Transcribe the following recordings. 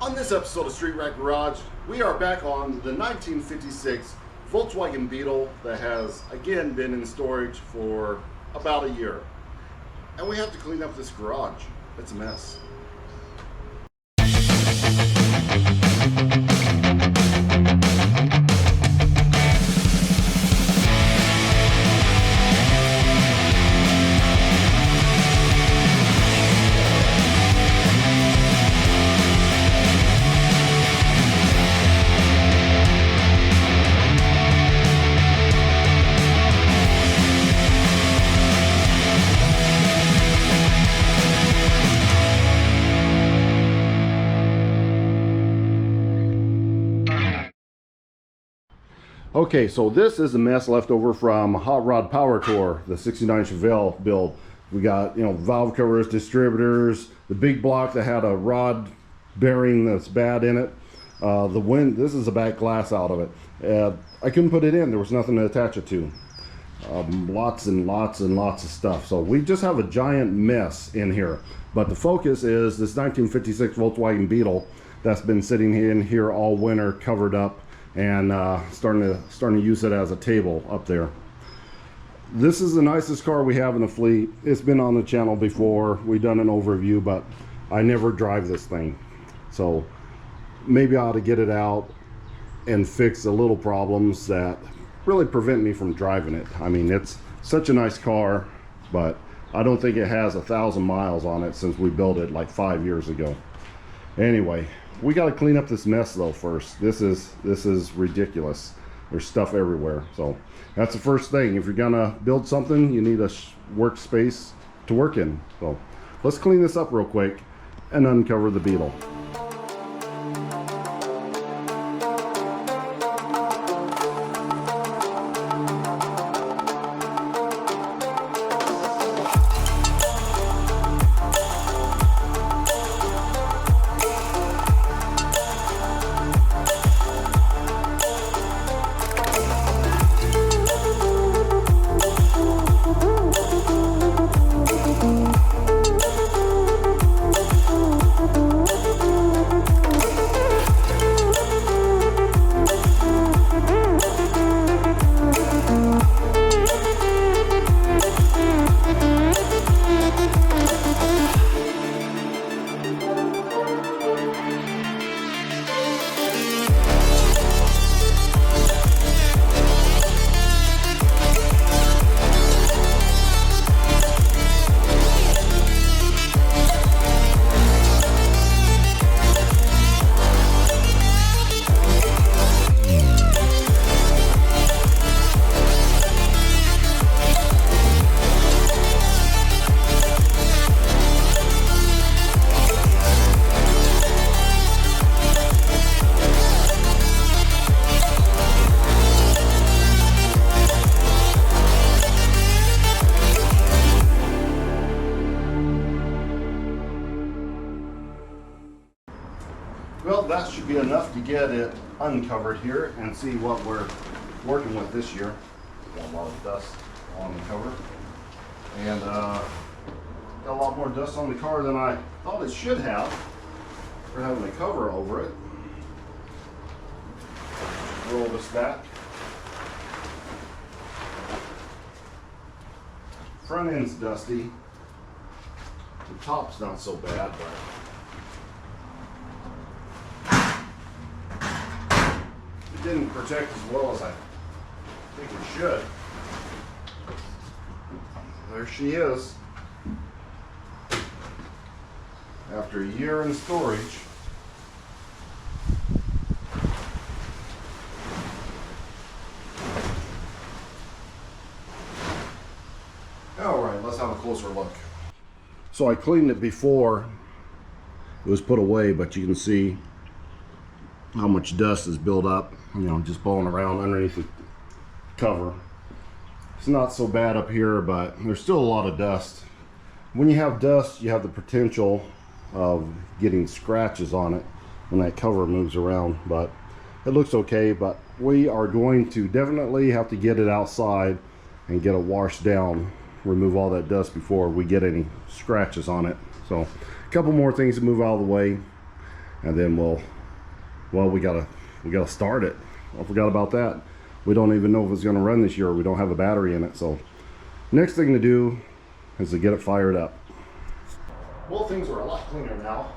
On this episode of Street Rat Garage, we are back on the 1956 Volkswagen Beetle that has again been in storage for about a year. And we have to clean up this garage. It's a mess. Okay, so this is a mess left over from Hot Rod Power Tour, the 69 Chevelle build. We got, valve covers, distributors, the big block that had a rod bearing that's bad in it. This is a back glass out of it. I couldn't put it in, there was nothing to attach it to. Lots and lots and lots of stuff. So we just have a giant mess in here. But the focus is this 1956 Volkswagen Beetle that's been sitting in here all winter, covered up, and starting to use it as a table up there. This is the nicest car we have in the fleet. It's been on the channel before. We've done an overview, but I never drive this thing. So maybe I ought to get it out and fix the little problems that really prevent me from driving it. I mean, it's such a nice car, but I don't think it has 1,000 miles on it since we built it like 5 years ago. Anyway, we got to clean up this mess though first. This is ridiculous. There's stuff everywhere. So that's the first thing. If you're gonna build something, you need a workspace to work in. So let's clean this up real quick and uncover the Beetle. Well, that should be enough to get it uncovered here and see what we're working with this year. Got a lot of dust on the cover, and got a lot more dust on the car than I thought it should have for having a cover over it. Roll this back. Front end's dusty. The top's not so bad, but it didn't protect as well as I think it should. There she is. After a year in storage. Alright, let's have a closer look. So I cleaned it before it was put away, but you can see how much dust is built up, just blowing around underneath the cover. It's not so bad up here, but there's still a lot of dust. When you have dust, you have the potential of getting scratches on it when that cover moves around, but it looks okay. But we are going to definitely have to get it outside and get it washed down, remove all that dust before we get any scratches on it. So a couple more things to move out of the way, and then we gotta start it. I forgot about that. We don't even know if it's gonna run this year. We don't have a battery in it. So next thing to do is to get it fired up. Well, things are a lot cleaner now.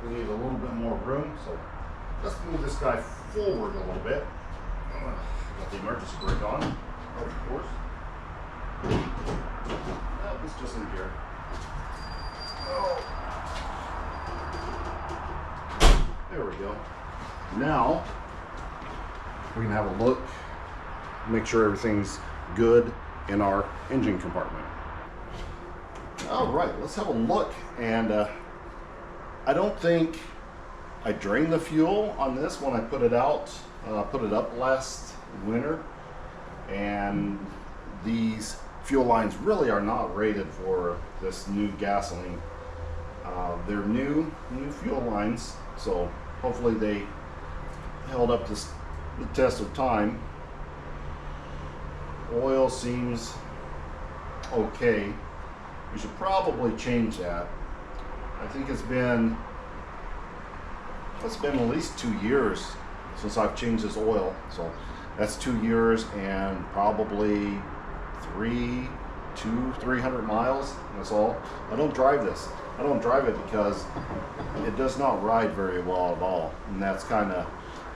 We need a little bit more room, so let's move this guy forward a little bit. Got the emergency brake on, of course. It's just in here. Oh. There we go. Now we can have a look, make sure everything's good in our engine compartment. All right, let's have a look. And I don't think I drained the fuel on this when I put it out, put it up last winter, and these fuel lines really are not rated for this new gasoline. They're new fuel lines, so hopefully they held up to the test of time. Oil seems okay. We should probably change that. I think it's been at least 2 years since I've changed this oil, so that's 2 years and probably 300 miles. That's all. I don't drive this. I don't drive it because it does not ride very well at all, and that's kind of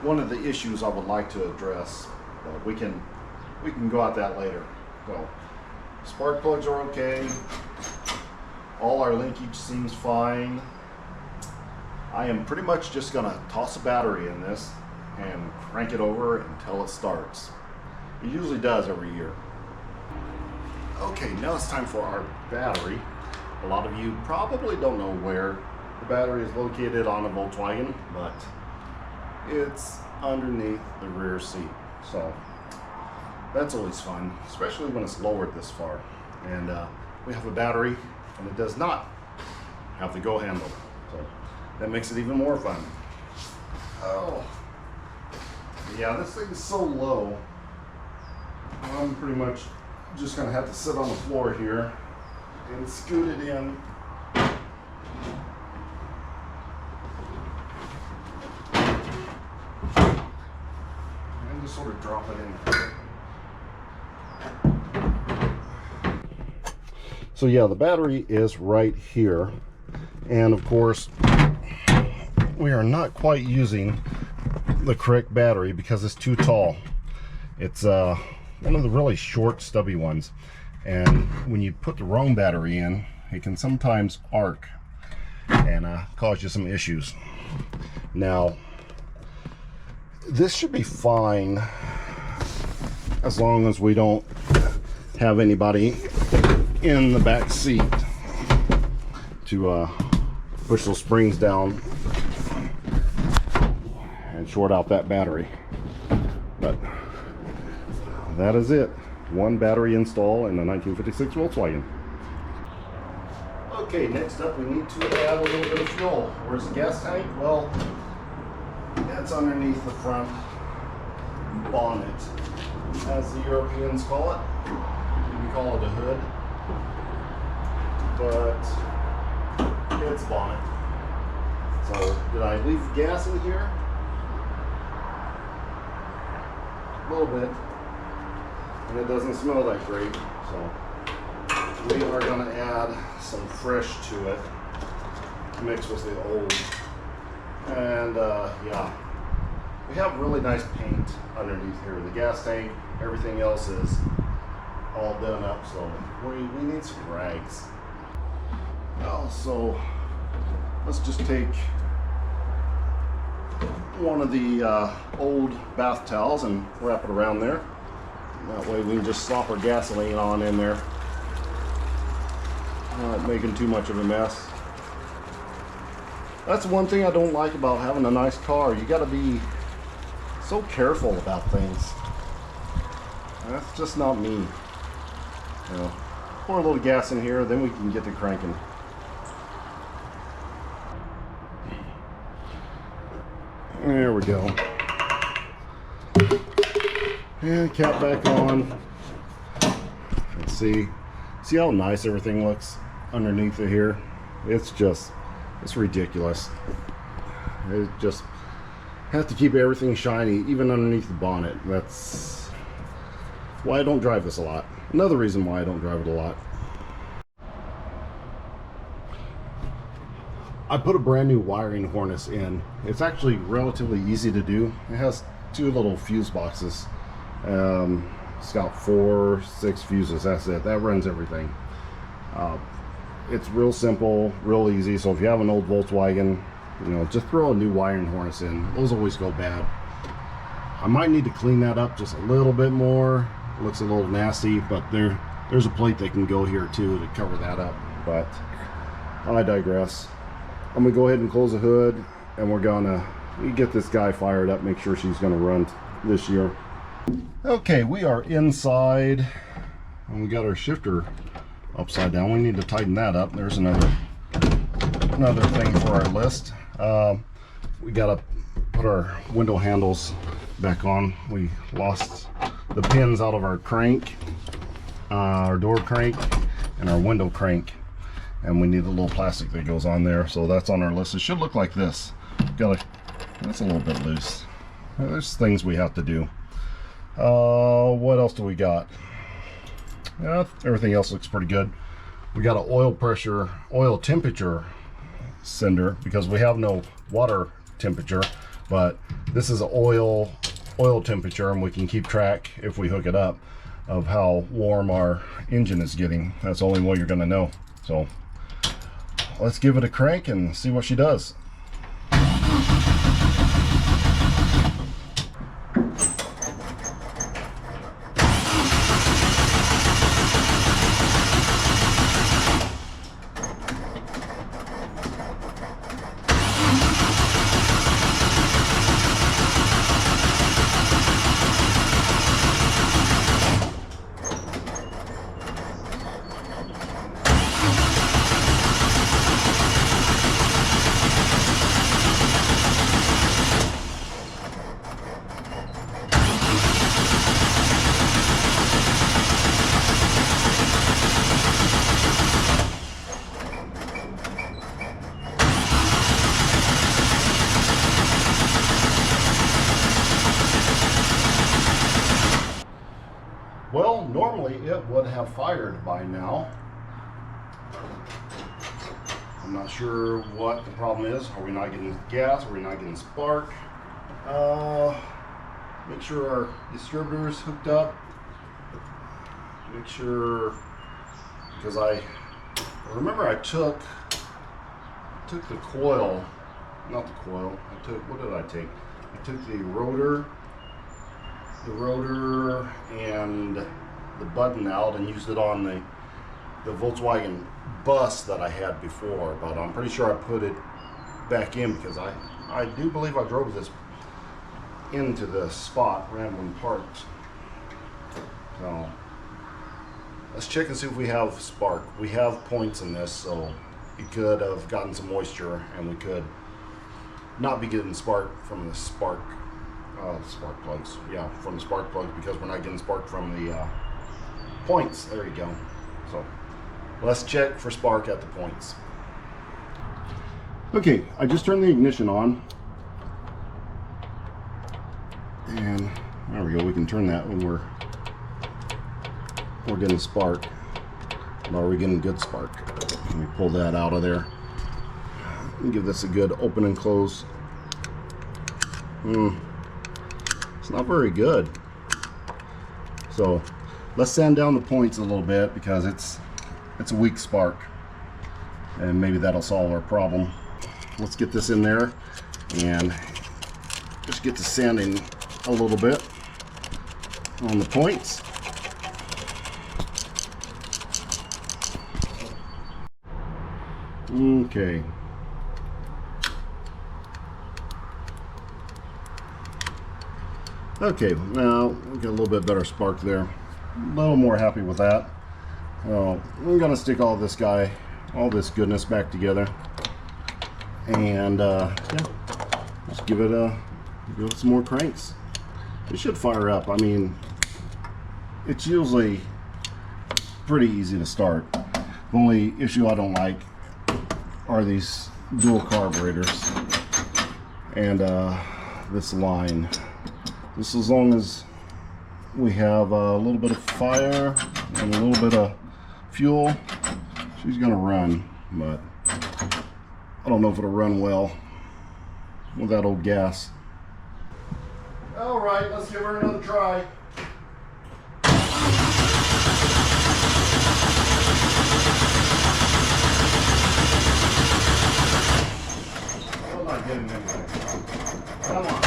one of the issues I would like to address. But we can go at that later. So spark plugs are okay. All our linkage seems fine. I am pretty much just gonna toss a battery in this and crank it over until it starts. It usually does every year. Okay, now it's time for our battery. A lot of you probably don't know where the battery is located on a Volkswagen, but it's underneath the rear seat. So that's always fun, especially when it's lowered this far. And we have a battery, and it does not have the go handle. So that makes it even more fun. Oh, yeah, this thing is so low. I'm pretty much just gonna have to sit on the floor here and scoot it in. And just sort of drop it in. So yeah, the battery is right here. And of course, we are not quite using the correct battery because it's too tall. It's one of the really short, stubby ones. And when you put the wrong battery in, it can sometimes arc and cause you some issues. Now, this should be fine as long as we don't have anybody in the back seat to push those springs down and short out that battery. But that is it. One battery install in the 1956 Volkswagen. Okay, next up we need to add a little bit of fuel. Where's the gas tank? Well, that's underneath the front bonnet, as the Europeans call it. We call it a hood, but it's bonnet. So, did I leave gas in here? A little bit. And it doesn't smell that great, so we are going to add some fresh to it, mixed with the old. And yeah, we have really nice paint underneath here. The gas tank, everything else is all done up, so we need some rags. Well, so let's just take one of the old bath towels and wrap it around there. That way we can just slop our gasoline on in there. Not making too much of a mess. That's one thing I don't like about having a nice car. You gotta be so careful about things. That's just not me. You know, pour a little gas in here, then we can get to cranking. There we go. And cap back on. Let's see how nice everything looks underneath it here. It's ridiculous. It just have to keep everything shiny, even underneath the bonnet. That's why I don't drive this a lot. Another reason why I don't drive it a lot. I put a brand new wiring harness in. It's actually relatively easy to do. It has two little fuse boxes. It's got 4, 6 fuses. That's it. That runs everything. It's real simple, real easy. So if you have an old Volkswagen, you know, just throw a new wiring harness in. Those always go bad. I might need to clean that up just a little bit more. It looks a little nasty, but there's a plate that can go here too to cover that up. But I digress. I'm gonna go ahead and close the hood, and we're gonna get this guy fired up, make sure she's gonna run this year. Okay, we are inside, and we got our shifter upside down. We need to tighten that up. There's another thing for our list. We gotta put our window handles back on. We lost the pins out of our crank, our door crank, and our window crank, and we need a little plastic that goes on there. So that's on our list. It should look like this. That's a little bit loose. There's things we have to do. What else do we got? Yeah, everything else looks pretty good. We got an oil temperature sender, because we have no water temperature, but this is an oil temperature, and we can keep track, if we hook it up, of how warm our engine is getting. That's the only way you're gonna know. So let's give it a crank and see what she does. Well, normally it would have fired by now. I'm not sure what the problem is. Are we not getting gas? Are we not getting spark? Make sure our distributor's hooked up. Make sure, because I remember I took the coil, not the coil. What did I take? I took the rotor and the button out and used it on the Volkswagen bus that I had before, but I'm pretty sure I put it back in, because I do believe I drove this into the spot, Rambling Parks. So let's check and see if we have spark. We have points in this, so it could have gotten some moisture, and we could not be getting spark from the spark plugs. Yeah, from the spark plugs, because we're not getting spark from the points. There you go. So let's check for spark at the points. Okay, I just turned the ignition on, and there we go. We can turn that when we're getting spark. But are we getting good spark? Let me pull that out of there and give this a good open and close. It's not very good. So let's sand down the points a little bit, because it's a weak spark, and maybe that'll solve our problem. Let's get this in there and just get to sanding a little bit on the points. Okay. Okay, now we got a little bit better spark there. A little more happy with that. Well, we're gonna stick all this goodness back together, and yeah, just give it some more cranks. It should fire up. I mean, it's usually pretty easy to start. The only issue I don't like are these dual carburetors. and this line. Just as long as we have a little bit of fire and a little bit of fuel, she's gonna run, but I don't know if it'll run well with that old gas. All right, let's give her another try. I'm not getting anything. Come on.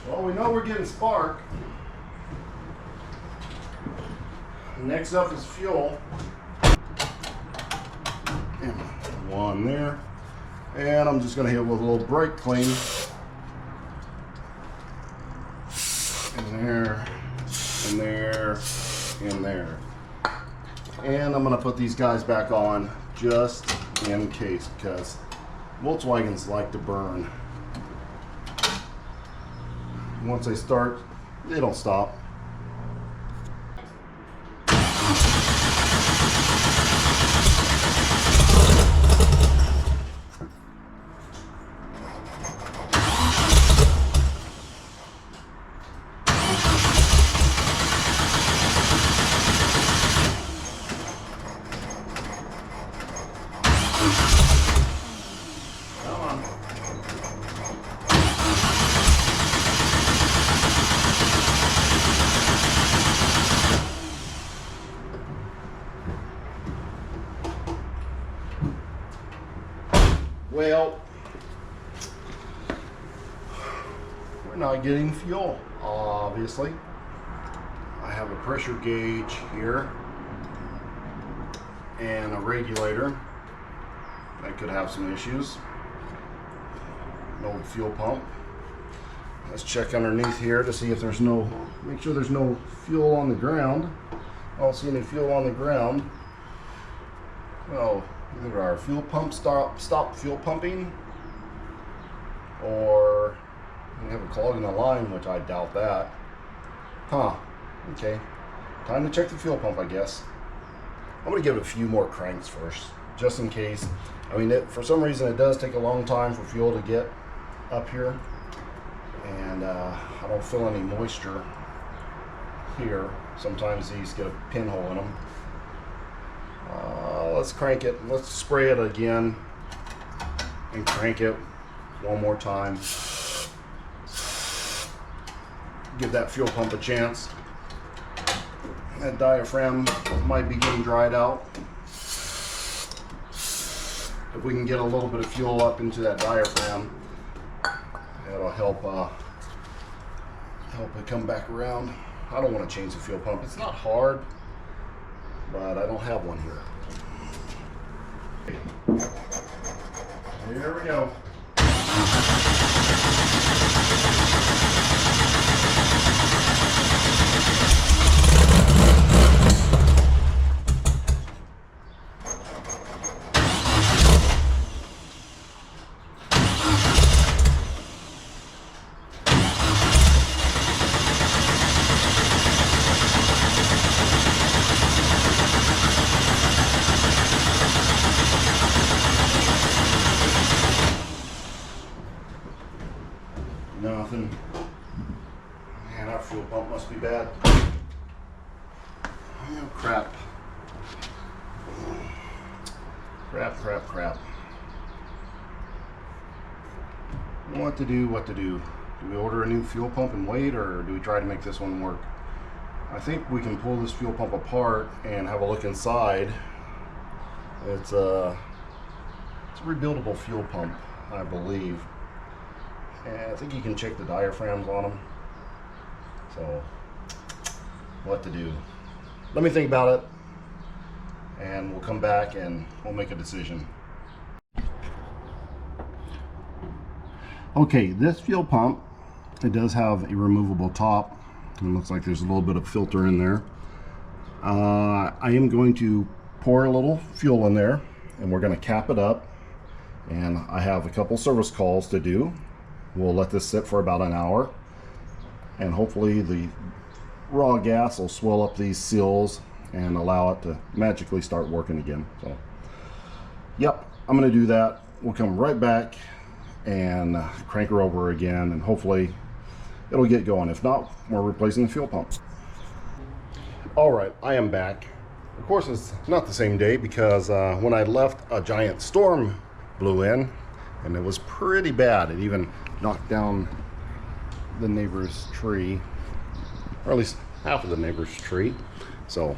Well, we know we're getting spark. Next up is fuel. And one there. And I'm just going to hit with a little brake clean. In there, in there, in there. And I'm going to put these guys back on just in case, because Volkswagens like to burn. Once they start, they don't stop. Well, we're not getting fuel, obviously. I have a pressure gauge here and a regulator that could have some issues. No fuel pump. Let's check underneath here to see if there's no, make sure there's no fuel on the ground. I don't see any fuel on the ground. Well, either our fuel pump stop fuel pumping, or we have a clog in the line, which I doubt that. Huh. Okay. Time to check the fuel pump, I guess. I'm going to give it a few more cranks first, just in case. I mean, for some reason, it does take a long time for fuel to get up here, and I don't feel any moisture here. Sometimes these get a pinhole in them. Let's crank it. Let's spray it again and crank it one more time. Give that fuel pump a chance. That diaphragm might be getting dried out. If we can get a little bit of fuel up into that diaphragm, it'll help it come back around. I don't want to change the fuel pump. It's not hard, but I don't have one here. Here we go. Nothing. Man, our fuel pump must be bad. Oh, crap. Crap. What to do? Do we order a new fuel pump and wait, or do we try to make this one work? I think we can pull this fuel pump apart and have a look inside. It's a rebuildable fuel pump, I believe. And I think you can check the diaphragms on them. So, what to do? Let me think about it, and we'll come back and we'll make a decision. Okay, this fuel pump, it does have a removable top. It looks like there's a little bit of filter in there. I am going to pour a little fuel in there, and we're going to cap it up. And I have a couple service calls to do. We'll let this sit for about an hour, and hopefully the raw gas will swell up these seals and allow it to magically start working again. So yep, I'm gonna do that. We'll come right back and crank her over again, and hopefully it'll get going. If not, we're replacing the fuel pump. All right, I am back. Of course, it's not the same day because when I left, a giant storm blew in, and it was pretty bad. It even knocked down the neighbor's tree, or at least half of the neighbor's tree. So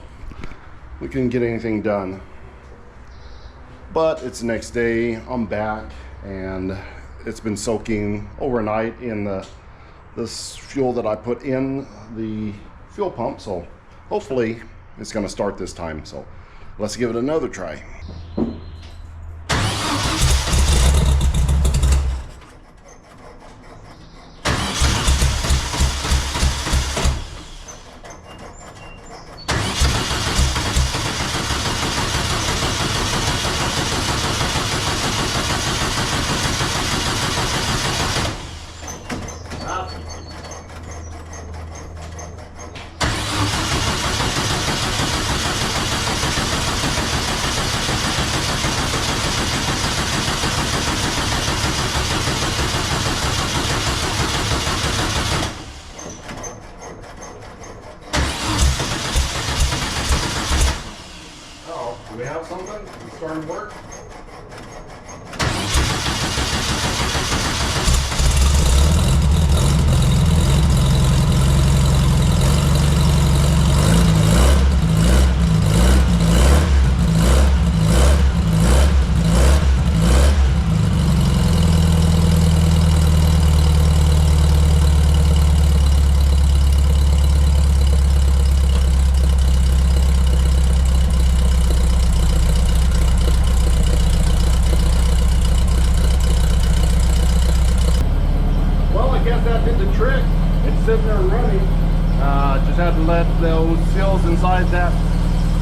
we couldn't get anything done. But it's the next day, I'm back, and it's been soaking overnight in this fuel that I put in the fuel pump. So hopefully it's gonna start this time. So let's give it another try. Do we have something? It's starting to work? Trick. It's sitting there running. Just had to let those seals inside that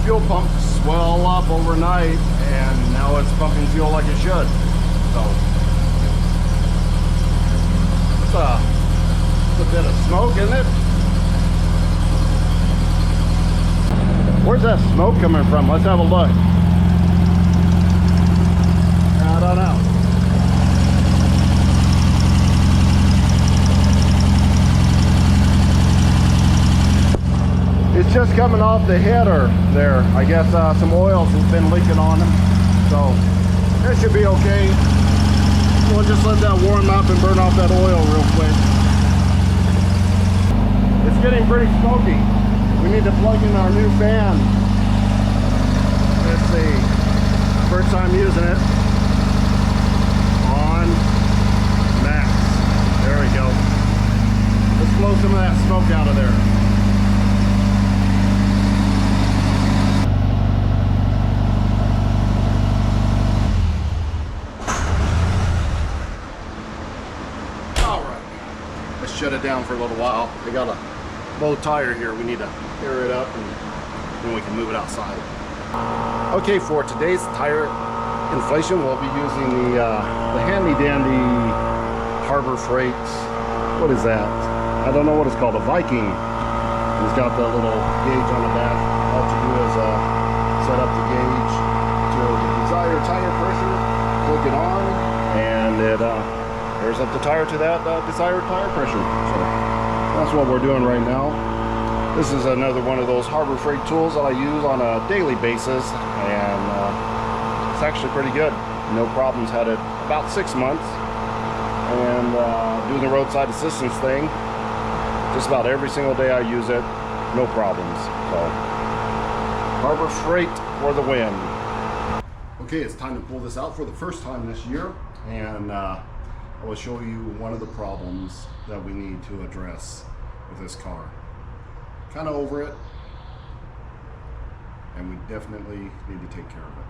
fuel pump swell up overnight, and now it's pumping fuel like it should. So it's a bit of smoke, isn't it? Where's that smoke coming from? Let's have a look. I don't know. It's just coming off the header there. I guess some oils has been leaking on them, so that should be okay. We'll just let that warm up and burn off that oil real quick. It's getting pretty smoky. We need to plug in our new fan. Let's see. First time using it. On max. There we go. Let's blow some of that smoke out of there. Shut it down for a little while. We got a low tire here. We need to air it up, and then we can move it outside. Okay, for today's tire inflation, we'll be using the handy dandy Harbor Freight. What is that? I don't know what it's called. A Viking. It's got the little gauge on the back. All you do is set up the gauge to the desired tire pressure, click it on, and it airs up the tire to that desired tire pressure. So that's what we're doing right now. This is another one of those Harbor Freight tools that I use on a daily basis, and it's actually pretty good. No problems. Had it about 6 months, and doing the roadside assistance thing, just about every single day I use it, no problems. So Harbor Freight for the win. Okay, it's time to pull this out for the first time this year, and I will show you one of the problems that we need to address with this car. Kind of over it, and we definitely need to take care of it.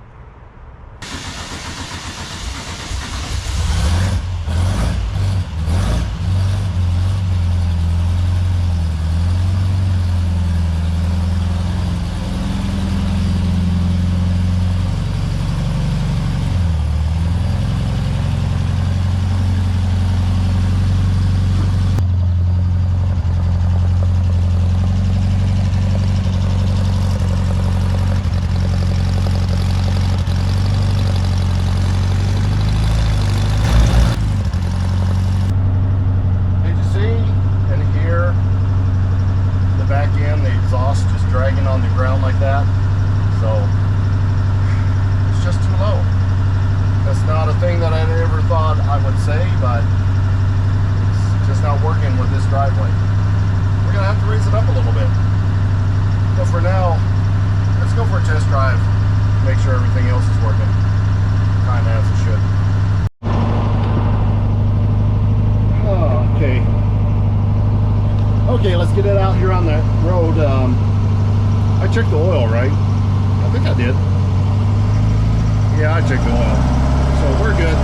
get it out here on the road. I checked the oil, right? I think I did. Yeah, I checked the oil. So we're good.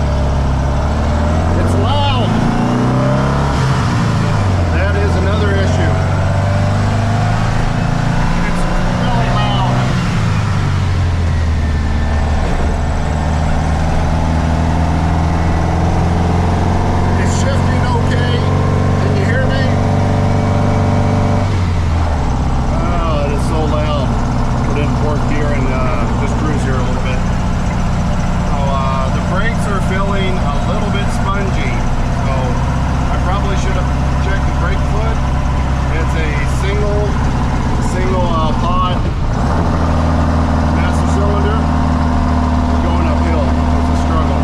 It's loud. That is another issue. It's really loud. It's shifting okay. Can you hear me? Oh, it is so loud. Put in fourth gear and just cruise here a little bit. The brakes are feeling a little bit spongy, so I probably should have checked the brake foot. It's a single pod master cylinder. We're going uphill. It's a struggle.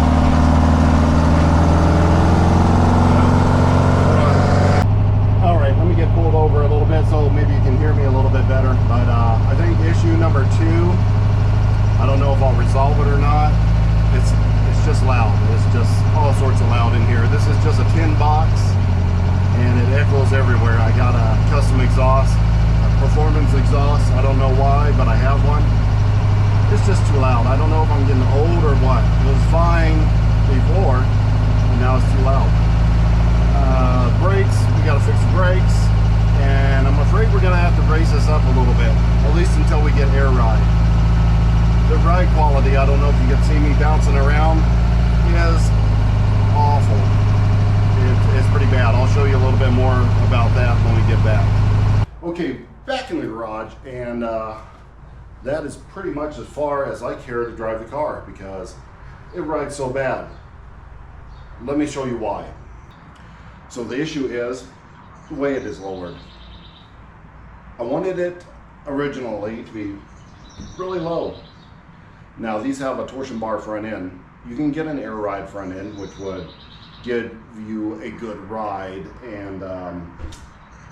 All right, let me get pulled over a little bit so maybe you can hear me a little bit better. But I think issue number 2, I don't know if I'll resolve it or not. It's just loud. It's just all sorts of loud in here. This is just a tin box and it echoes everywhere. I got a custom exhaust, a performance exhaust. I don't know why, but I have one. It's just too loud. I don't know if I'm getting old or what. It was fine before and now it's too loud. Brakes, we got to fix the brakes, and I'm afraid we're gonna have to brace this up a little bit, at least until we get air ride. The ride quality, I don't know if you can see me bouncing around, is awful. It's pretty bad. I'll show you a little bit more about that when we get back. Okay, back in the garage, and that is pretty much as far as I care to drive the car because it rides so bad. Let me show you why. So the issue is the way it is lowered. I wanted it originally to be really low. Now these have a torsion bar front end. You can get an air ride front end, which would give you a good ride and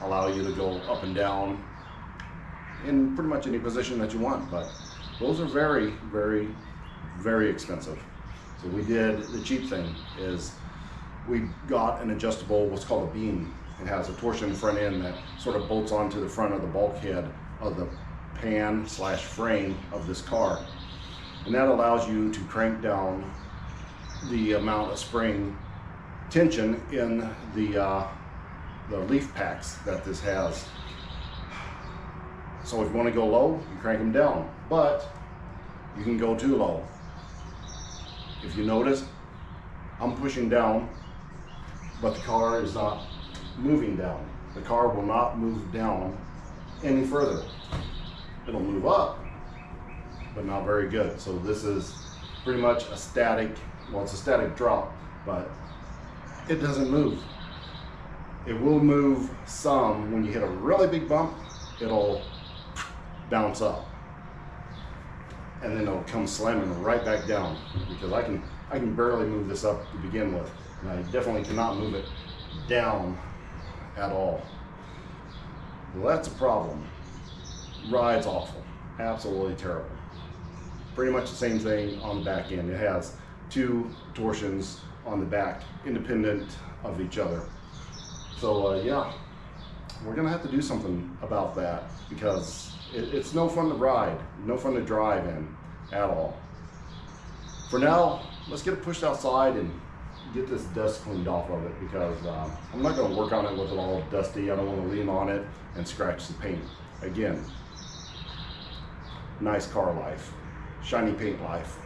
allow you to go up and down in pretty much any position that you want. But those are very, very, very expensive. So we did the cheap thing is we got an adjustable, what's called a beam. It has a torsion front end that sort of bolts onto the front of the bulkhead of the pan/frame of this car. And that allows you to crank down the amount of spring tension in the leaf packs that this has. So if you want to go low, you crank them down, but you can go too low. If you notice, I'm pushing down, but the car is not moving down. The car will not move down any further. It'll move up, but not very good. So this is pretty much a static, well, it's a static drop, but it doesn't move. It will move some when you hit a really big bump. It'll bounce up, and then it'll come slamming right back down because I can barely move this up to begin with, and I definitely cannot move it down at all. Well, that's a problem. Ride's awful, absolutely terrible. Pretty much the same thing on the back end. It has 2 torsions on the back, independent of each other. So yeah, we're gonna have to do something about that because it's no fun to ride, no fun to drive in at all. For now, let's get it pushed outside and get this dust cleaned off of it because I'm not gonna work on it with it all dusty. I don't wanna lean on it and scratch the paint. Again, nice car life, shiny paint life.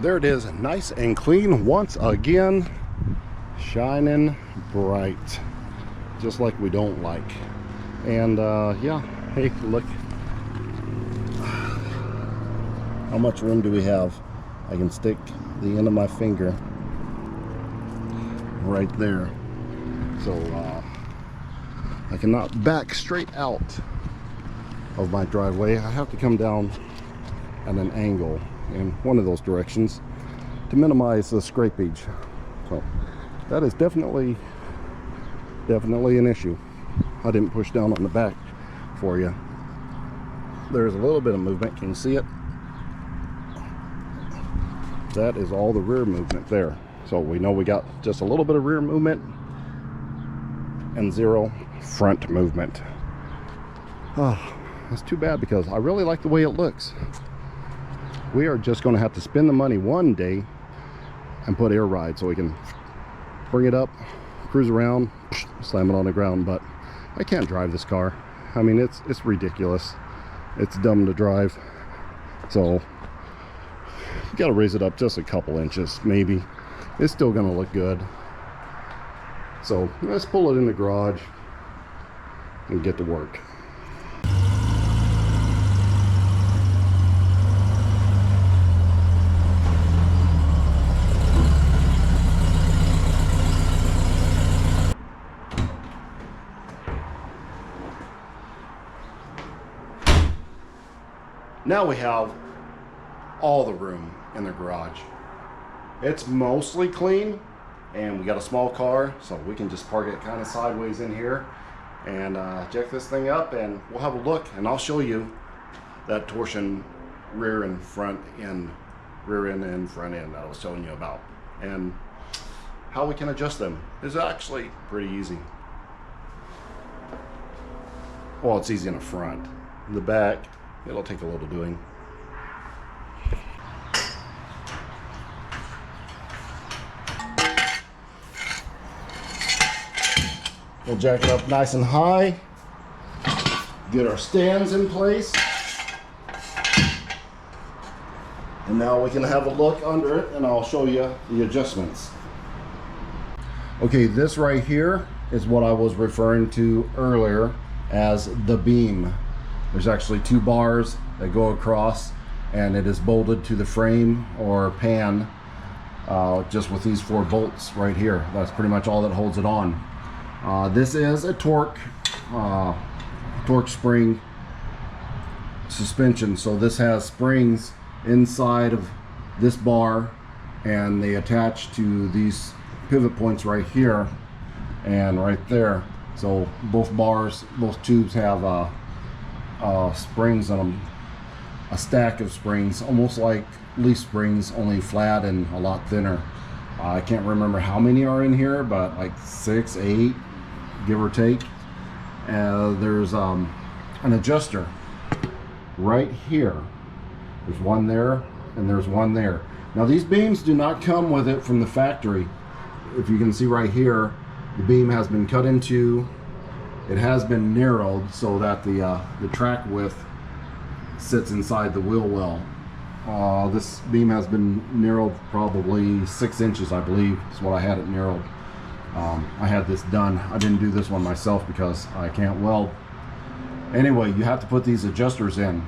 There it is, nice and clean once again, shining bright, just like we don't like. And yeah, Hey, look. How much room do we have? I can stick the end of my finger right there. So I cannot back straight out of my driveway. I have to come down at an angle in one of those directions to minimize the scrapage. So that is definitely an issue. I didn't push down on the back for you. There's a little bit of movement. Can you see it? That is all the rear movement there. So we know we got just a little bit of rear movement and zero front movement. That's too bad because I really like the way it looks. We are just going to have to spend the money one day and put air ride so we can bring it up, cruise around, slam it on the ground. But I can't drive this car. I mean, it's ridiculous. It's dumb to drive. So you got to raise it up just a couple inches, maybe. It's still going to look good. So let's pull it in the garage and get to work. Now we have all the room in the garage. It's mostly clean, and we got a small car, so we can just park it kind of sideways in here and jack this thing up, and we'll have a look, and I'll show you that torsion rear and front end, rear end and front end that I was telling you about, and how we can adjust them. It's actually pretty easy. Well, it's easy in the front. In the back, it'll take a little doing. We'll jack it up nice and high, get our stands in place, and now we can have a look under it and I'll show you the adjustments. Okay, this right here is what I was referring to earlier as the beam. There's actually two bars that go across, and it is bolted to the frame or pan just with these 4 bolts right here. That's pretty much all that holds it on. This is a torque spring suspension, so this has springs inside of this bar, and they attach to these pivot points right here and right there. So both tubes have springs on them, a stack of springs, almost like leaf springs, only flat and a lot thinner. I can't remember how many are in here, but like 6, 8, give or take. There's an adjuster right here. There's one there and there's one there. Now these beams do not come with it from the factory. If you can see right here, the beam has been cut in two. It has been narrowed so that the track width sits inside the wheel well. This beam has been narrowed probably 6 inches, I believe, is what I had it narrowed. I had this done. I didn't do this one myself because I can't weld. Anyway, you have to put these adjusters in,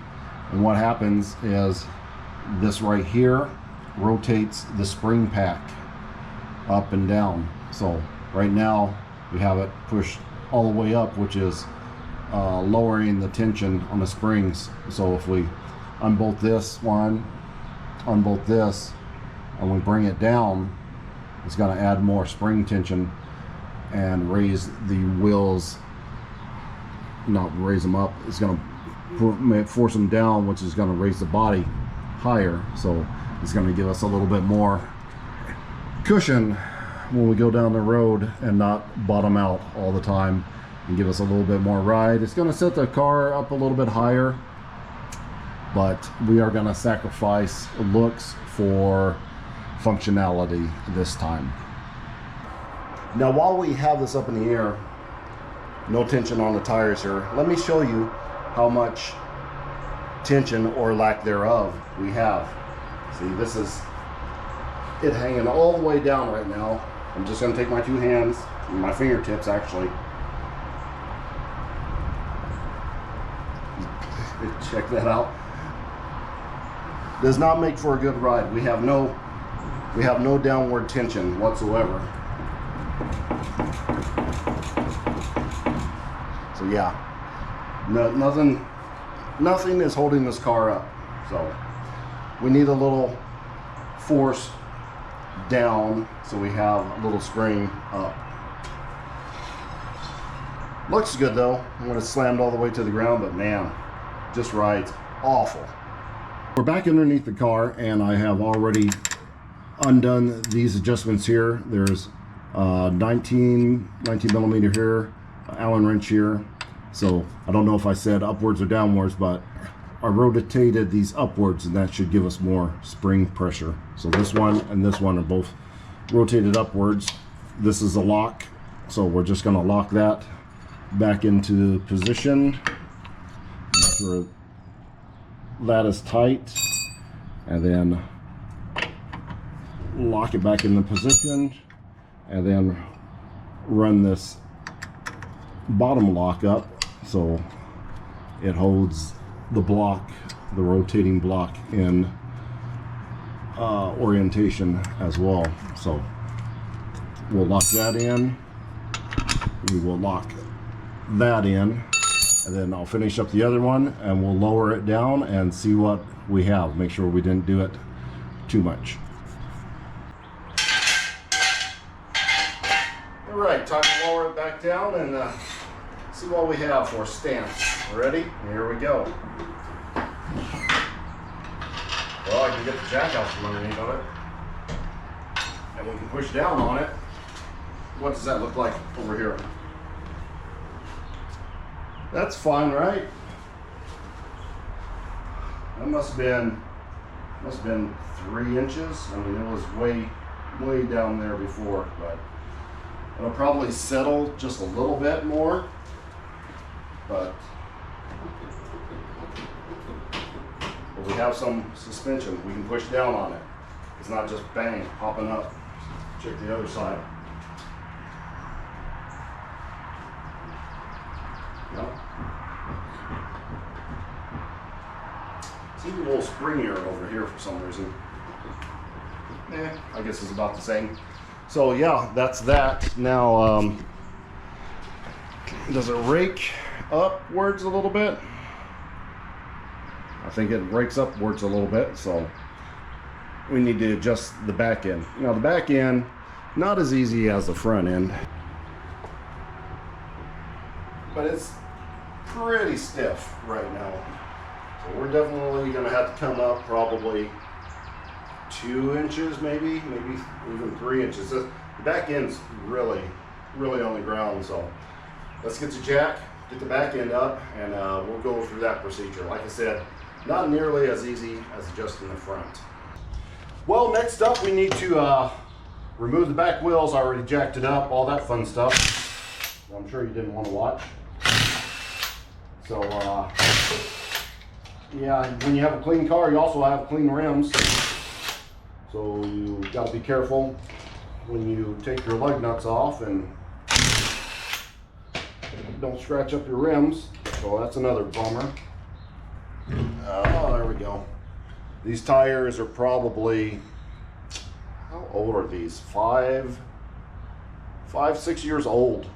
and what happens is this right here rotates the spring pack up and down. So right now we have it pushed all the way up, which is lowering the tension on the springs. So if we unbolt this one, unbolt this, and we bring it down, it's going to add more spring tension and raise the wheels, not raise them up, it's going to force them down, which is going to raise the body higher. So it's going to give us a little bit more cushion when we go down the road and not bottom out all the time, and give us a little bit more ride. It's going to set the car up a little bit higher, but we are going to sacrifice looks for functionality this time. Now while we have this up in the air, no tension on the tires here, let me show you how much tension or lack thereof we have. See, this is it hanging all the way down right now. I'm just going to take my 2 hands, my fingertips actually, Check that out. Does not make for a good ride. We have no downward tension whatsoever. So yeah, nothing is holding this car up. So we need a little force down so we have a little spring up. Looks good though when it's slammed all the way to the ground, but man, just rides awful. We're back underneath the car, and I have already undone these adjustments here. There's 19 millimeter here, Allen wrench here. So I don't know if I said upwards or downwards, but I rotated these upwards, and that should give us more spring pressure. So this one and this one are both rotated upwards. This is a lock, so we're just going to lock that back into position. Make sure that is tight, and then lock it back into position, and then run this bottom lock up so it holds the block, the rotating block, in orientation as well. So we'll lock that in, we will lock that in, and then I'll finish up the other one and we'll lower it down and see what we have. Make sure we didn't do it too much. All right, time to lower it back down and see what we have for stance. Ready? Here we go. Well, I can get the jack out from underneath of it, and we can push down on it. What does that look like over here? That's fine, right? That must have been 3 inches. I mean, it was way down there before, but it'll probably settle just a little bit more. But we have some suspension. We can push down on it. It's not just bang, popping up. Check the other side. Yep. Seems a little springier over here for some reason. I guess it's about the same. So yeah, that's that. Now, does it rake upwards a little bit? I think it rakes upwards a little bit, so we need to adjust the back end. Now the back end, not as easy as the front end, but it's pretty stiff right now. So we're definitely gonna have to come up probably 2 inches, maybe even 3 inches. The back end's really on the ground, so let's get the jack, get the back end up, and we'll go through that procedure. Like I said, not nearly as easy as adjusting the front. Well, next up we need to remove the back wheels. I already jacked it up, all that fun stuff. I'm sure you didn't want to watch. So yeah, when you have a clean car, you also have clean rims. So you got to be careful when you take your lug nuts off and don't scratch up your rims. So that's another bummer. Oh, there we go. These tires are probably, how old are these? 5, 6 years old,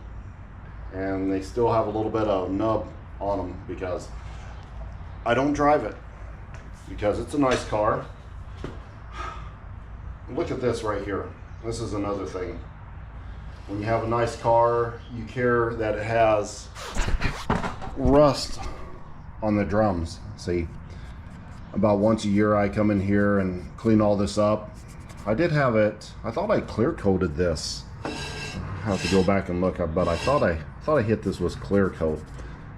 and they still have a little bit of nub on them because I don't drive it, because it's a nice car. Look at this right here. This is another thing. When you have a nice car, you care that it has rust on the drums. See, about once a year I come in here and clean all this up. I did have it, I thought I clear coated this. I have to go back and look, but I thought I hit this with clear coat,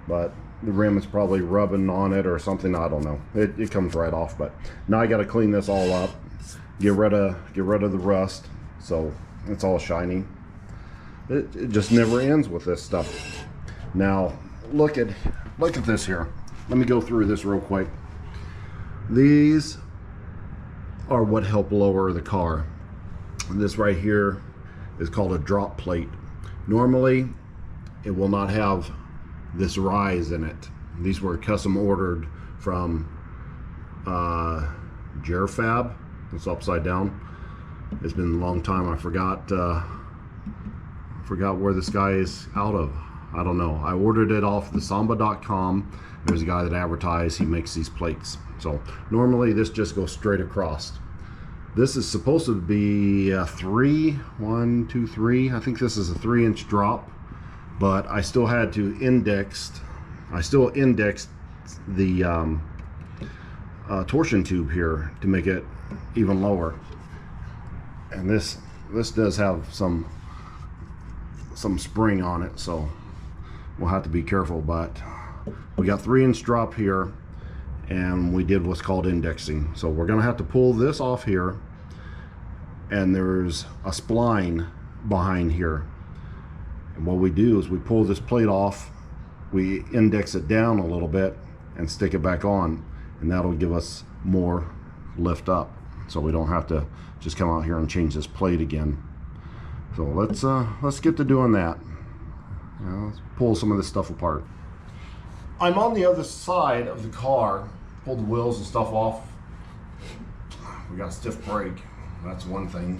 but the rim is probably rubbing on it or something. I don't know. It comes right off, but now I got to clean this all up, get rid of the rust, so it's all shiny. It just never ends with this stuff. Now look at this here. Let me go through this real quick. These are what help lower the car. This right here is called a drop plate. Normally it will not have this rise in it. These were custom ordered from Jerfab. It's upside down. It's been a long time. I forgot where this guy is out of. I don't know. I ordered it off the Samba.com. There's a guy that advertised. He makes these plates. So normally this just goes straight across. This is supposed to be a 1, 2, 3. I think this is a 3-inch drop, but I still had to index. I still indexed the torsion tube here to make it even lower. And this does have some spring on it, so we'll have to be careful. But we got 3-inch drop here, and we did what's called indexing. So we're gonna have to pull this off here, and there's a spline behind here. And what we do is we pull this plate off, we index it down a little bit and stick it back on, and that'll give us more lift up, so we don't have to just come out here and change this plate again. So let's get to doing that. Let's pull some of this stuff apart. I'm on the other side of the car, pulled the wheels and stuff off. We got a stiff brake. That's one thing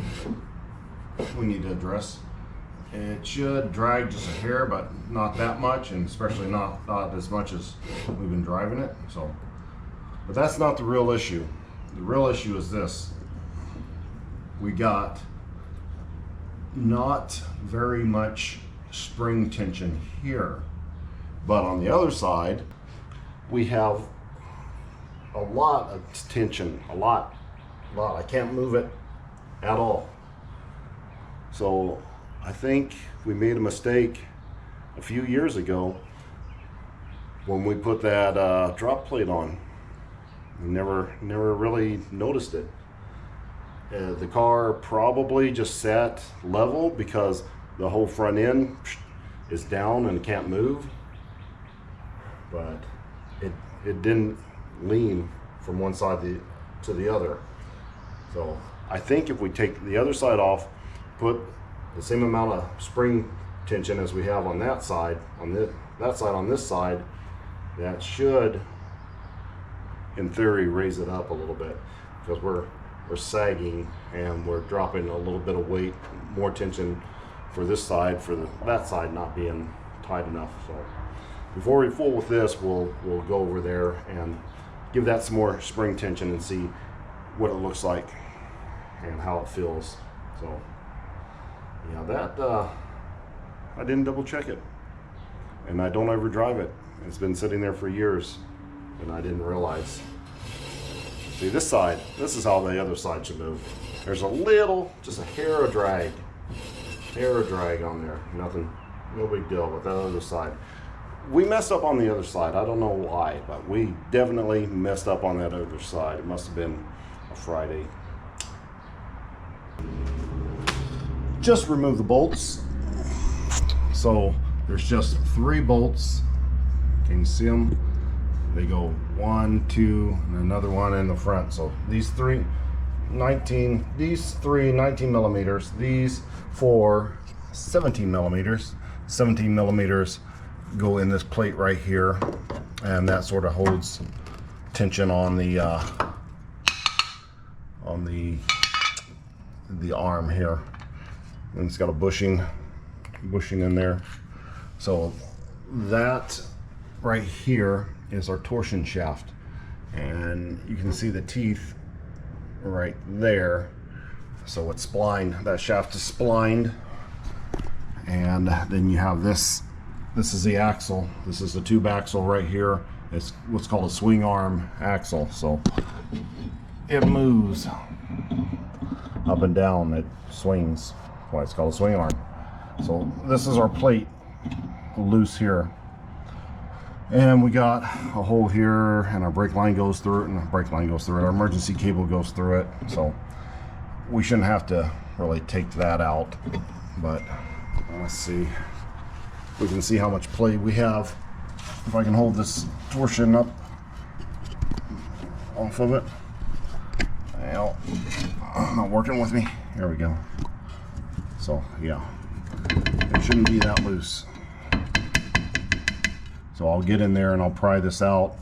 we need to address. It should drag just a hair, but not that much, and especially not as much as we've been driving it. So, but that's not the real issue. The real issue is this. We got not very much spring tension here, but on the other side we have a lot of tension, a lot. I can't move it at all. So I think we made a mistake a few years ago when we put that drop plate on. We never really noticed it. The car probably just sat level because the whole front end is down and can't move, but it didn't lean from one side to the other. So I think if we take the other side off, put the same amount of spring tension as we have on that side, on this side, that should, in theory, raise it up a little bit, because we're sagging and we're dropping a little bit of weight, more tension for this side, for that side not being tight enough. So before we fool with this, we'll go over there and give that some more spring tension and see what it looks like and how it feels. So yeah, that I didn't double check it, and I don't ever drive it. It's been sitting there for years and I didn't realize. See, this side, this is how the other side should move. There's a little, just a hair of drag on there. Nothing, no big deal. But that other side, we messed up on the other side. I don't know why, but we definitely messed up on that other side. It must have been a Friday. Just remove the bolts. So there's just 3 bolts. Can you see them? They go 1, 2, and another one in the front. So these 3 19 millimeters, these 4 17 millimeters. 17 millimeters go in this plate right here, and that sort of holds tension on the arm here. And it's got a bushing in there. So that right here is our torsion shaft, and you can see the teeth right there. So it's splined, that shaft is splined. And then you have this is the axle. This is the tube axle right here. It's what's called a swing arm axle. So it moves up and down, it swings. That's why it's called a swing arm. So this is our plate loose here, and we got a hole here, and our brake line goes through it, and our brake line goes through it. Our emergency cable goes through it, so we shouldn't have to really take that out. But let's see, we can see how much play we have. If I can hold this torsion up off of it. Well, not working with me. Here we go. So yeah, it shouldn't be that loose. So So I'll get in there and I'll pry this out.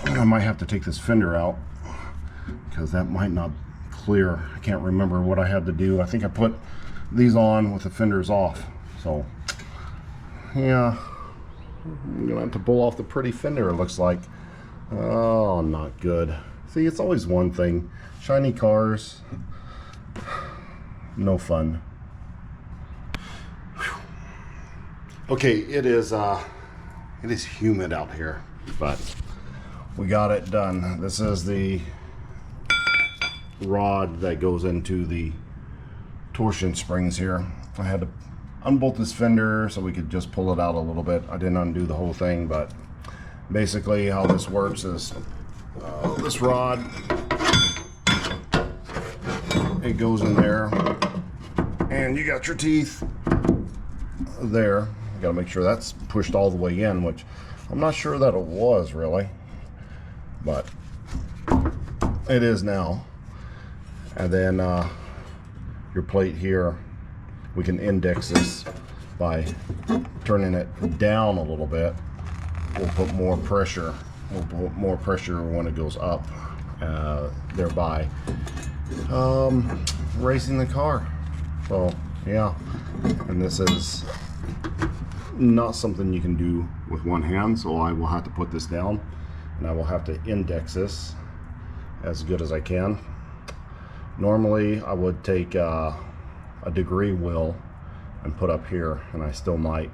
I might have to take this fender out because that might not clear. I can't remember what I had to do. I think I put these on with the fenders off. So yeah, I'm gonna have to pull off the pretty fender, it looks like. Oh, not good. See, it's always one thing. Shiny cars, no fun. Okay, it is humid out here, but we got it done. This is the rod that goes into the torsion springs here. I had to unbolt this fender so we could just pull it out a little bit. I didn't undo the whole thing, but basically how this works is this rod, it goes in there and you got your teeth there. You got to make sure that's pushed all the way in, which I'm not sure that it was really, but it is now. And then your plate here, we can index this by turning it down a little bit. We'll put more pressure. We'll put more pressure when it goes up, thereby raising the car. So yeah, and this is not something you can do with one hand, so I will have to put this down and I will have to index this as good as I can. Normally I would take a degree wheel and put up here, and I still might.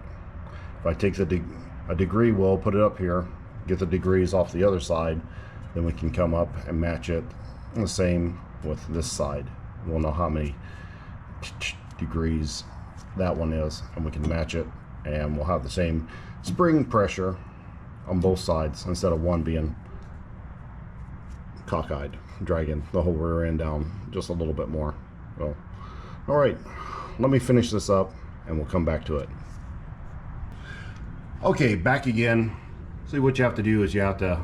If I take a degree wheel, put it up here, get the degrees off the other side, then we can come up and match it. And the same with this side. We'll know how many degrees that one is, and we can match it, and we'll have the same spring pressure on both sides instead of one being cockeyed, dragging the whole rear end down just a little bit more. So, all right, let me finish this up and we'll come back to it. Okay, back again. See, what you have to do is you have to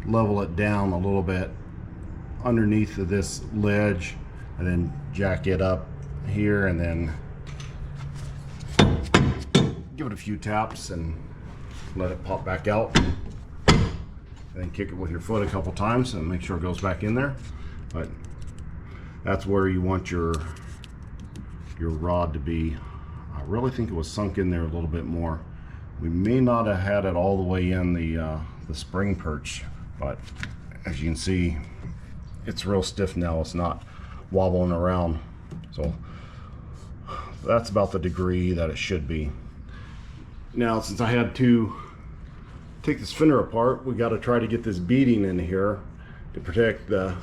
level it down a little bit underneath of this ledge, and then jack it up here, and then give it a few taps and let it pop back out. And then kick it with your foot a couple times and make sure it goes back in there. But that's where you want your rod to be. I really think it was sunk in there a little bit more. We may not have had it all the way in the spring perch, but as you can see, it's real stiff now. It's not wobbling around. So that's about the degree that it should be. Now, since I had to take this fender apart, we got to try to get this beading in here to protect the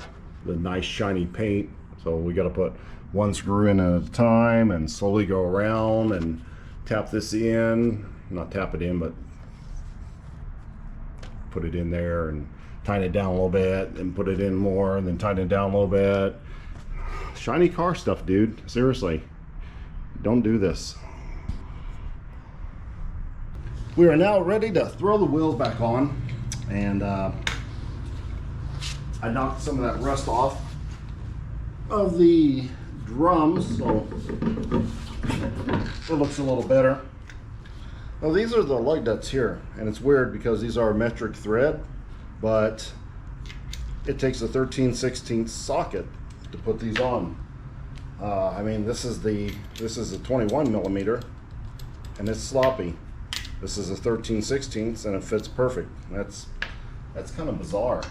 nice shiny paint. So we got to put one screw in at a time and slowly go around and tap this in. Not tap it in, but put it in there and tighten it down a little bit, and put it in more, and then tighten it down a little bit. Shiny car stuff, dude. Seriously, don't do this. We are now ready to throw the wheels back on, and I knocked some of that rust off of the drums, so it looks a little better. Now, these are the lug nuts here, and it's weird because these are metric thread, but it takes a 13/16 socket to put these on. I mean, this is a 21 millimeter, and it's sloppy. This is a 13/16, and it fits perfect. That's kind of bizarre,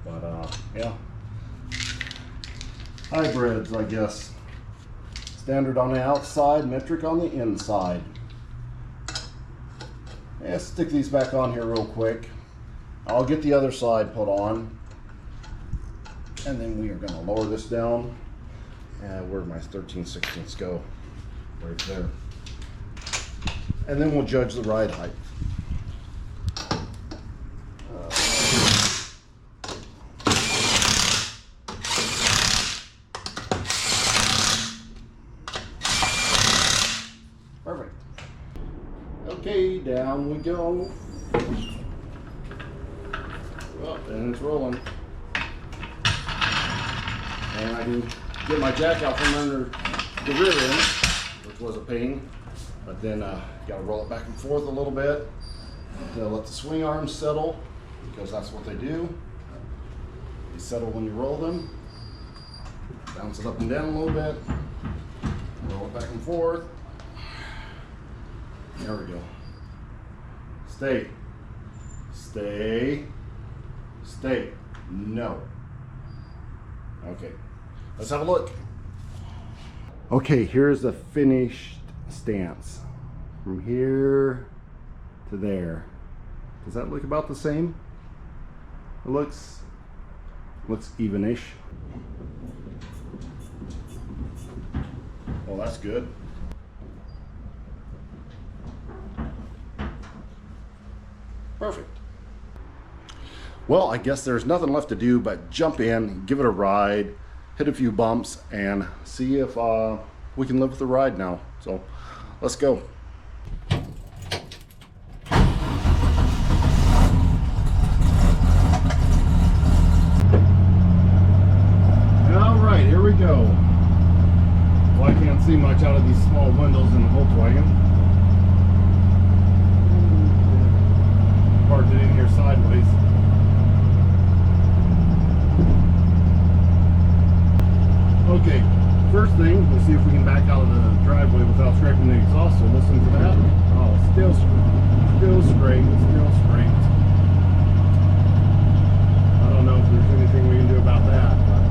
but yeah, hybrids, I guess. Standard on the outside, metric on the inside. Yeah, stick these back on here real quick. I'll get the other side put on, and then we are going to lower this down. Where'd my 13/16 go? Right there. And then we'll judge the ride height. Perfect. Okay, down we go. Well, and it's rolling. And I can get my jack out from under the rear end, which was a pain. But then got to roll it back and forth a little bit. let the swing arms settle, because that's what they do. They settle when you roll them. Bounce it up and down a little bit. Roll it back and forth. There we go. Stay. Stay. Stay. No. Okay. Let's have a look. Okay, here's the finished stance. From here to there. Does that look about the same? It looks evenish. Oh, that's good. Perfect. Well, I guess there's nothing left to do but jump in, give it a ride, hit a few bumps, and see if we can live with the ride now. So let's go. All right, here we go. Well, I can't see much out of these small windows in the Volkswagen. Parked it in here sideways. Okay, first thing, let's see if we can back out of the driveway without scraping the exhaust. So listen to that. Oh, still scraped. I don't know if there's anything we can do about that, but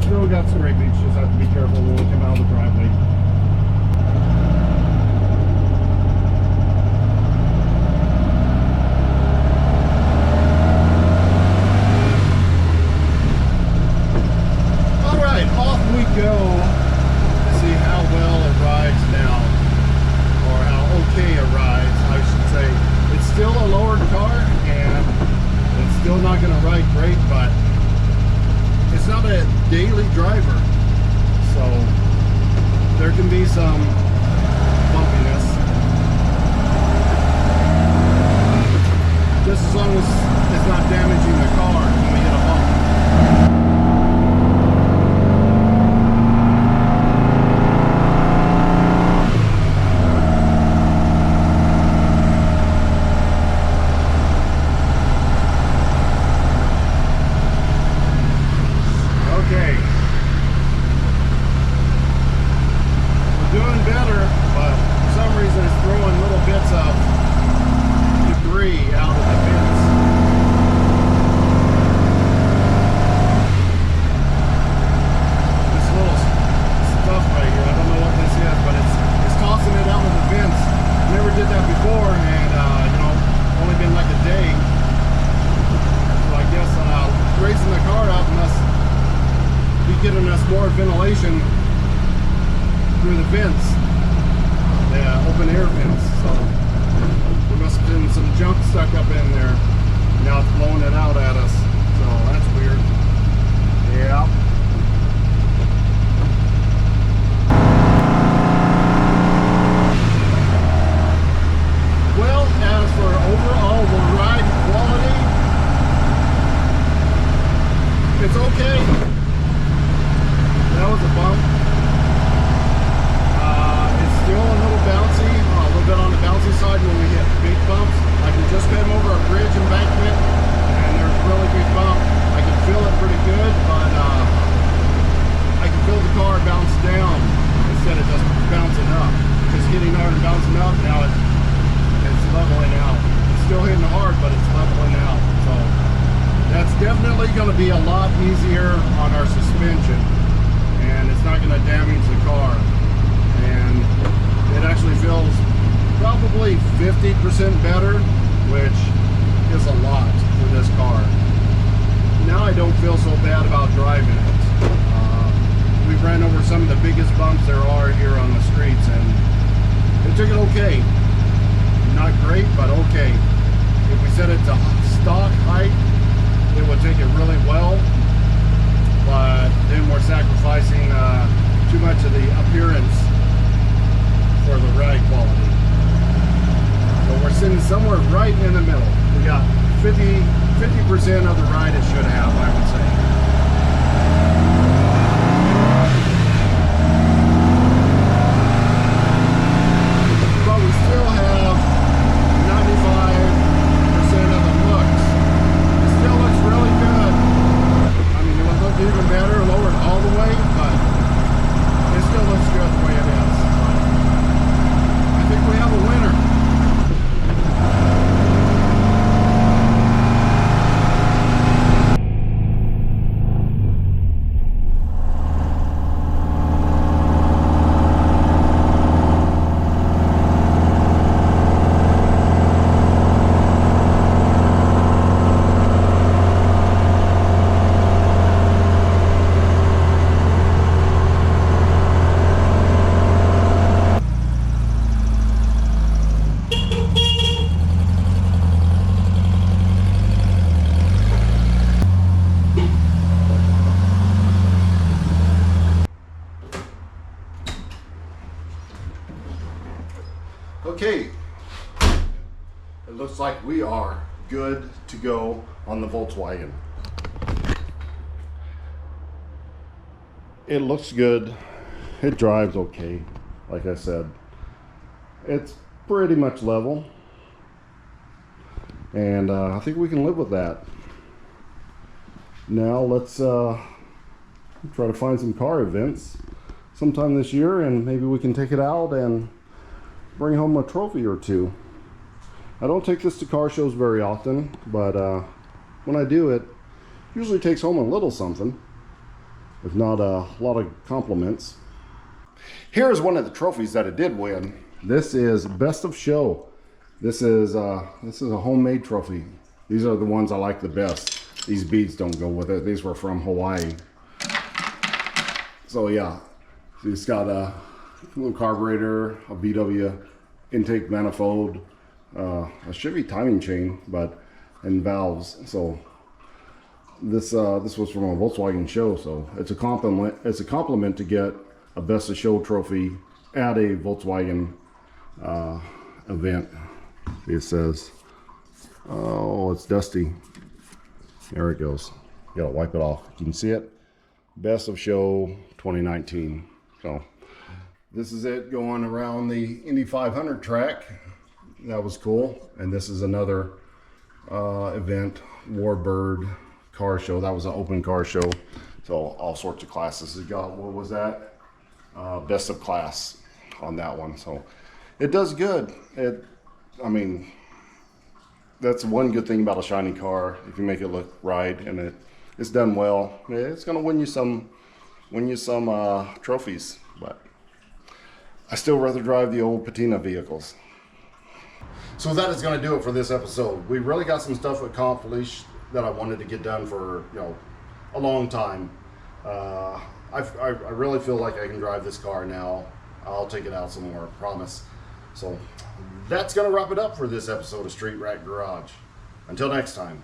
still got scrapage. Just have to be careful when we come out of the driveway. Go see how well it rides now, or how okay it rides, I should say. It's still a lowered car and it's still not going to ride great, but it's not a daily driver, so there can be some bumpiness, just as long as it's not damaging the car when we hit a bump. Getting us more ventilation through the vents, the open air vents. So there must have been some junk stuck up in there. Now it's blowing it out at us. So that's weird. Yeah. Well, as for overall ride quality, it's okay. That was a bump. It's still a little bouncy, a little bit on the bouncy side when we hit big bumps. I can just came over a bridge embankment and there's a really big bump. I can feel it pretty good, but I can feel the car bounce down instead of just bouncing up. Just hitting hard and bouncing up, now it's leveling out. It's still hitting hard, but it's leveling out. So that's definitely going to be a lot easier on our suspension. And it's not going to damage the car, and it actually feels probably 50% better, which is a lot for this car. Now I don't feel so bad about driving it. We've ran over some of the biggest bumps there are here on the streets, and it took it okay. Not great, but okay. If we set it to stock height, it would take it really well. But then we're sacrificing too much of the appearance for the ride quality. So we're sitting somewhere right in the middle. We got 50% of the ride it should have, I would say. But we still have Okay, it looks like we are good to go on the Volkswagen. It looks good. It drives okay. Like I said, it's pretty much level, and I think we can live with that. Now let's try to find some car events sometime this year, and maybe we can take it out and bring home a trophy or two. I don't take this to car shows very often, but when I do, it usually takes home a little something, if not a lot of compliments. Here's one of the trophies that it did win. This is Best of Show. This is a homemade trophy. These are the ones I like the best. These beads don't go with it. These were from Hawaii. So yeah, it's got a little carburetor, a VW intake manifold, a Chevy timing chain, and valves. So this was from a Volkswagen show. So it's a compliment. It's a compliment to get a Best of Show trophy at a Volkswagen event. It says, oh, it's dusty. There it goes. You gotta wipe it off. You can see it. Best of Show 2019. So this is it going around the Indy 500 track. That was cool. And this is another event, Warbird car show. That was an open car show. So all sorts of classes. It got, what was that? Best of class on that one. So it does good. I mean, that's one good thing about a shiny car. If you make it look right and it's done well, it's gonna win you some trophies. But I still rather drive the old patina vehicles. So that is going to do it for this episode. We really got some stuff accomplished that I wanted to get done for a long time. I really feel like I can drive this car now. I'll take it out some more, promise. So that's going to wrap it up for this episode of Street Rat Garage. Until next time.